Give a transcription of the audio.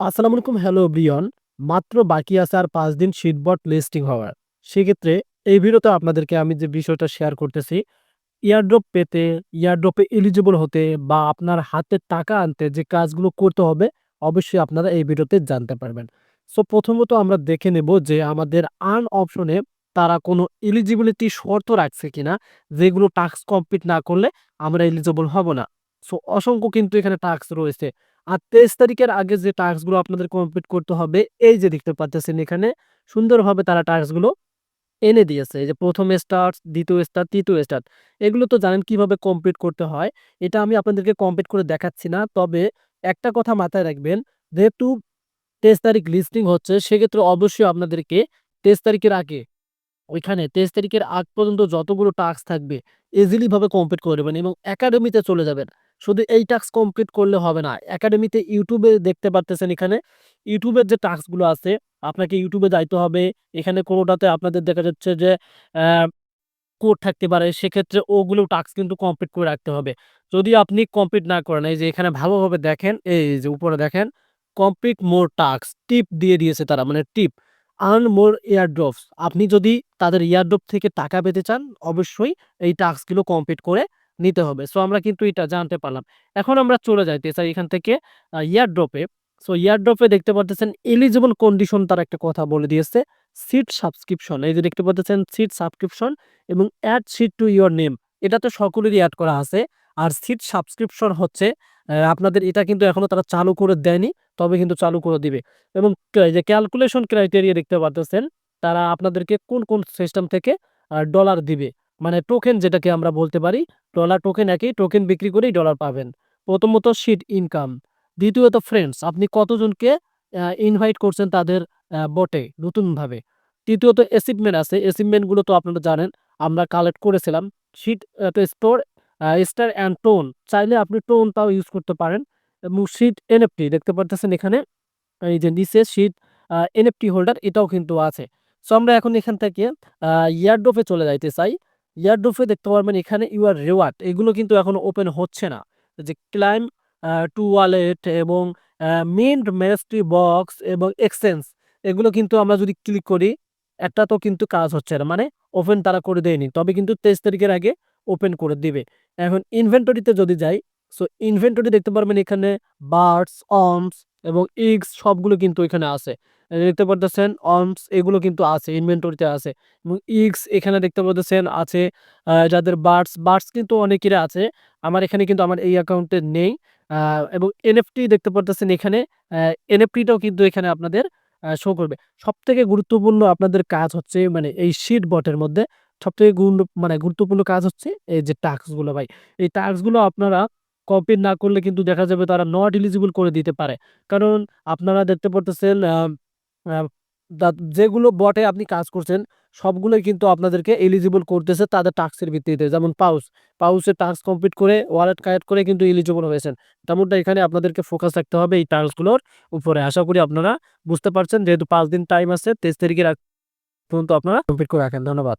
আসসালামু আলাইকুম। Hello Brian. মাত্র বাকি আছে আর ৫ দিন শীটবট লিস্টিং হওয়ার। সেক্ষেত্রে এই ভিডিওতে আপনাদেরকে আমি যে বিষয়টা শেয়ার করতেছি, এয়ারড্রপ পেতে, এয়ারড্রপে এলিজিবল হতে বা আপনার হাতে টাকা আনতে যে কাজগুলো করতে হবে, অবশ্যই আপনারা এই ভিডিওতে জানতে পারবেন। সো প্রথমত আমরা দেখে নেব যে আমাদের আর্ন অপশনে তারা কোনো এলিজিবিলিটি শর্ত রাখছে কিনা, যেগুলো টাস্ক কমপ্লিট না করলে আমরা এলিজিবল হব না। সো অসংখ্য কিন্তু এখানে টাস্ক রয়েছে। আর ২৩ তারিখের আগে যে টাস্কগুলো আপনাদের কমপ্লিট করতে হবে, এই যে দেখতে পাচ্ছেন এখানে সুন্দরভাবে তারা টাস্কগুলো এনে দিয়েছে। এই যে ১ম স্টার, ২য় স্টার, ৩য় স্টার। এগুলো তো জানেন কিভাবে কমপ্লিট করতে হয়। এটা আমি আপনাদেরকে কমপ্লিট করে দেখাচ্ছি না। তবে একটা কথা মাথায় রাখবেন, যেহেতু ২৩ তারিখ লিস্টিং হচ্ছে, সেক্ষেত্রে অবশ্যই আপনাদেরকে ২৩ তারিখের আগে ওইখানে ২৩ তারিখের আগ পর্যন্ত যতগুলো টাস্ক থাকবে ইজিলি ভাবে কমপ্লিট করে নেবেন এবং একাডেমিতে চলে যাবেন। শুধু এই টাস্ক কমপ্লিট করলে হবে না। একাডেমিতে YouTube এ দেখতে পারতেছেন এখানে YouTube এর যে টাস্ক গুলো আছে, আপনাকে YouTube এ যাইতে হবে। এখানে কোনটাতে আপনাদের দেখা যাচ্ছে যে অ্যা কোড থাকতে পারে। সেক্ষেত্রে ওগুলো টাস্ক কিন্তু কমপ্লিট করে রাখতে হবে। যদি আপনি কমপ্লিট না করেন, এই যে এখানে ভালোভাবে দেখেন, এই যে উপরে দেখেন কমপ্লিট মোর টাস্ক টিপ দিয়ে দিয়েছে তারা, মানে টিপ আর্ন মোর এয়ারড্রপস। আপনি যদি তাদের এয়ারড্রপ থেকে টাকা পেতে চান, অবশ্যই এই টাস্কগুলো কমপ্লিট করে নিতে হবে। সো আমরা কিন্তু এটা জানতে পারলাম। এখন আমরা চলে যাইতে চাই এখান থেকে এয়ারড্রপে। সো এয়ারড্রপে দেখতে পারতেছেন এলিজিবল কন্ডিশন তারা একটা কথা বলে দিয়েছে। সিট সাবস্ক্রিপশন, এই যে দেখতে পাচ্ছেন সিট সাবস্ক্রিপশন এবং add seat to your name, এটা তো সকলেরই এড করা আছে। আর সিট সাবস্ক্রিপশন হচ্ছে আপনাদের এটা কিন্তু এখনো তারা চালু করে দেয়নি, তবে কিন্তু চালু করে দিবে। এবং এই যে ক্যালকুলেশন ক্রাইটেরিয়া দেখতে পারতেছেন, তারা আপনাদেরকে কোন সিস্টেম থেকে ডলার দিবে। মানে টোকেন যেটাকে আমরা বলতে পারি, ডলার টোকেন, একই টোকেন বিক্রি করেই ডলার পাবেন। প্রথমত সিট ইনকাম, দ্বিতীয়ত ফ্রেন্ডস, আপনি কতজনকে ইনভাইট করছেন তাদের বটে নতুনভাবে। তৃতীয়ত অ্যাচিভমেন্ট আছে। অ্যাচিভমেন্ট গুলো তো আপনারা জানেন, আমরা কালেক্ট করেছিলাম। শিট তো স্টোর স্টার অ্যান্ড টোন, চাইলে আপনি টোনটাও ইউজ করতে পারেন। এবং শিট এনএফটি দেখতে পারতেছেন এখানে, এই যে নিচে শিট এনএফটি হোল্ডার, এটাও কিন্তু আছে। সো আমরা এখন এখান থেকে ইয়ারড্রপে চলে যাইতে চাই। ইয়ারড্রপে দেখতে পারবেন এখানে ইউর রিওয়ার্ড, এগুলো কিন্তু এখনো ওপেন হচ্ছে না। যে ক্লাইম টু ওয়ালেট এবং মিন্ট মেস্ট্রি বক্স এবং এক্সচেঞ্জ, এগুলো কিন্তু আমরা যদি ক্লিক করি, একটা তো কিন্তু কাজ হচ্ছে না, মানে ওপেন তারা করে দেয়নি, তবে কিন্তু ২৩ তারিখের আগে ওপেন করে দিবে। এখন ইনভেন্টরিতে যদি যাই, সো ইনভেন্টরি দেখতে পারবেন এখানে বার্ডস, অর্মস এবং ইগস সবগুলো কিন্তু এখানে আছে। দেখতে পারতেছেন অর্মস এগুলো কিন্তু আছে, ইনভেন্টরিতে আছে। এবং ইগস এখানে দেখতে পারতেছেন আছে। যাদের বার্ডস কিন্তু অনেকেরই আছে। আমার এখানে কিন্তু আমার এই অ্যাকাউন্টে নেই। আ এবং এনএফটি দেখতে পারতেছেন এখানে, এনএফটিটাও কিন্তু এখানে আপনাদের শো করবে। সবথেকে গুরুত্বপূর্ণ আপনাদের কাজ হচ্ছে, মানে এই শিট বটের মধ্যে সবথেকে মানে গুরুত্বপূর্ণ কাজ হচ্ছে এই যে টাস্ক গুলো ভাই। এই টাস্ক গুলো আপনারা কমপ্লিট না করলে কিন্তু দেখা যাবে তারা নট এলিজিবল করে দিতে পারে। কারণ আপনারা দেখতে পারতেছেন আ দা যেগুলো বটে আপনি কাজ করছেন, সবগুলোই কিন্তু আপনাদেরকে এলিজিবল করতেছে তাদের টাস্কের ভিত্তিতে। যেমন পাউসের টাস্ক কমপ্লিট করে ওয়ালেট কালেক্ট করে কিন্তু এলিজিবল হয়েছেন। তেমনটা এখানে আপনাদেরকে ফোকাস রাখতে হবে এই টাস্কগুলোর উপরে। আশা করি আপনারা বুঝতে পারছেন, যেহেতু ৫ দিন টাইম আছে, ২৩ তারিখের আগ পর্যন্ত আপনারা কমপ্লিট করে রাখেন। ধন্যবাদ।